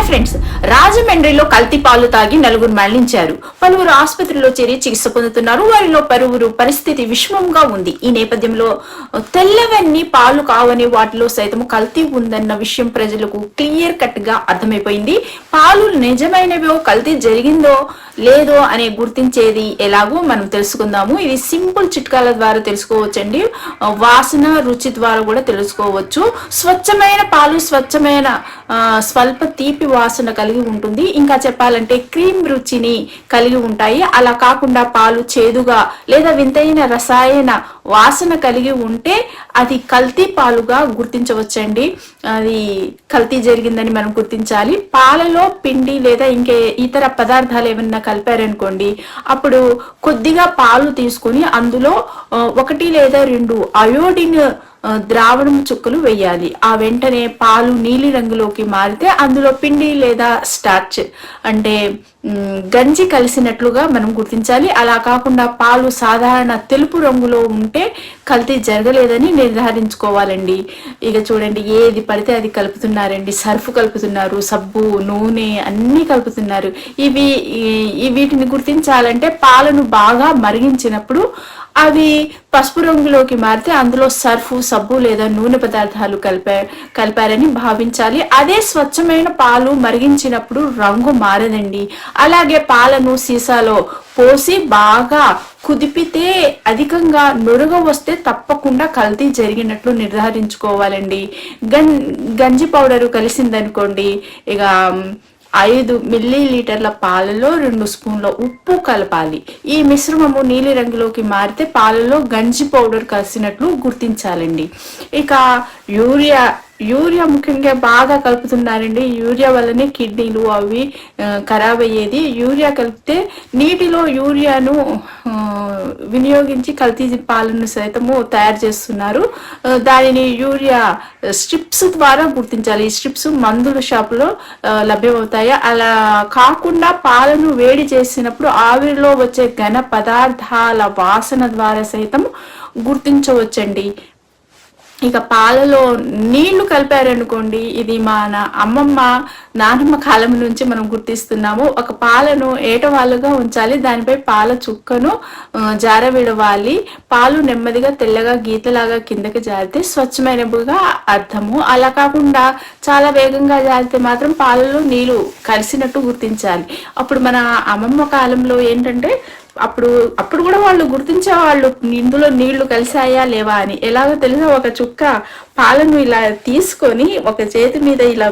Friends, రాజమండ్రిలో కల్తీ పాలు తాగి నలుగురు మరణించారు. పలువురు ఆసుపత్రిలో చేరి చికిత్స పొందుతున్నారు. వారిలో పలువురు పరిస్థితి విషమంగా ఉంది. ఈ నేపథ్యంలో తెల్లవన్నీ పాలు కావని వాటిలో సైతం కల్తీ ఉందన్న విషయం ప్రజలకు క్లియర్ కట్ గా అర్థమైపోయింది. పాలు నిజమైనవో కల్తీ జరిగిందో లేదో అనే గుర్తించేది ఎలాగో మనం తెలుసుకుందాము. ఇది సింపుల్ చిట్కాల ద్వారా తెలుసుకోవచ్చండి. వాసన, రుచి ద్వారా కూడా తెలుసుకోవచ్చు. స్వచ్ఛమైన పాలు స్వచ్ఛమైన స్వల్ప తీపి వాసన కలిగి ఉంటుంది. ఇంకా చెప్పాలంటే క్రీమ్ రుచిని కలిగి ఉంటాయి. అలా కాకుండా పాలు చేదుగా లేదా వింతైన రసాయన వాసన కలిగి ఉంటే అది కల్తీ పాలుగా గుర్తించవచ్చండి. అది కల్తీ జరిగిందని మనం గుర్తించాలి. పాలలో పిండి లేదా ఇంకే ఇతర పదార్థాలు ఏమన్నా కలిపారనుకోండి, అప్పుడు కొద్దిగా పాలు తీసుకొని అందులో 1 లేదా 2 అయోడిన్ ద్రావణం చుక్కలు వేయాలి. ఆ వెంటనే పాలు నీలి రంగులోకి మారితే అందులో పిండి లేదా స్టార్చ్ అంటే గంజి కలిసినట్లుగా మనం గుర్తించాలి. అలా కాకుండా పాలు సాధారణ తెలుపు రంగులో ఉంటే కల్తీ జరగలేదని నిర్ధారించుకోవాలండి. ఇక చూడండి, ఏది పడితే అది కలుపుతున్నారండి. సర్ఫ్ కలుపుతున్నారు, సబ్బు, నూనె అన్ని కలుపుతున్నారు. వీటిని గుర్తించాలంటే పాలను బాగా మరిగించినప్పుడు అవి పసుపు రంగులోకి మారితే అందులో సర్ఫు, సబ్బు లేదా నూనె పదార్థాలు కలిపారని భావించాలి. అదే స్వచ్ఛమైన పాలు మరిగించినప్పుడు రంగు మారదండి. అలాగే పాలను సీసాలో పోసి బాగా కుదిపితే అధికంగా నురుగ వస్తే తప్పకుండా కల్తీ జరిగినట్లు నిర్ధారించుకోవాలండి. గంజి పౌడరు కలిసిందనుకోండి, ఇక 5 మిల్లీలీటర్ల పాలలో 2 స్పూన్ల ఉప్పు కలపాలి. ఈ మిశ్రమము నీలి రంగులోకి మారితే పాలలో గంజి పౌడర్ కలిసినట్లు గుర్తించాలండి. ఇక యూరియా ముఖ్యంగా బాగా కలుపుతున్నారండి. యూరియా వల్లనే కిడ్నీలు అవి ఖరాబ్ అయ్యేది. యూరియా కలిపితే నీటిలో యూరియాను వినియోగించి కల్తీ పాలను సైతము తయారు చేస్తున్నారు. దానిని యూరియా స్ట్రిప్స్ ద్వారా గుర్తించాలి. ఈ స్ట్రిప్స్ మందుల షాపులో లభ్యమవుతాయి. అలా కాకుండా పాలను వేడి చేసినప్పుడు ఆవిరిలో వచ్చే ఘన పదార్థాల వాసన ద్వారా సైతం గుర్తించవచ్చండి. ఇక పాలలో నీళ్లు కలిపారనుకోండి, ఇది మన అమ్మమ్మ నానమ్మ కాలం నుంచి మనం గుర్తిస్తున్నాము. ఒక పాలను ఏటవాలుగా ఉంచాలి, దానిపై పాల చుక్కను జారవిడవాలి. పాలు నెమ్మదిగా తెల్లగా గీతలాగా కిందకి జారితే స్వచ్ఛమైనవిగా అర్థము. అలా కాకుండా చాలా వేగంగా జారితే మాత్రం పాలలో నీళ్లు కలిసినట్టు గుర్తించాలి. అప్పుడు మన అమ్మమ్మ కాలంలో ఏంటంటే అప్పుడు కూడా వాళ్ళు గుర్తించేవాళ్ళు ఇందులో నీళ్లు కలిసాయా లేవా అని. ఎలాగో తెలిసిన ఒక చుక్క పాలను ఇలా తీసుకొని ఒక చేతి మీద ఇలా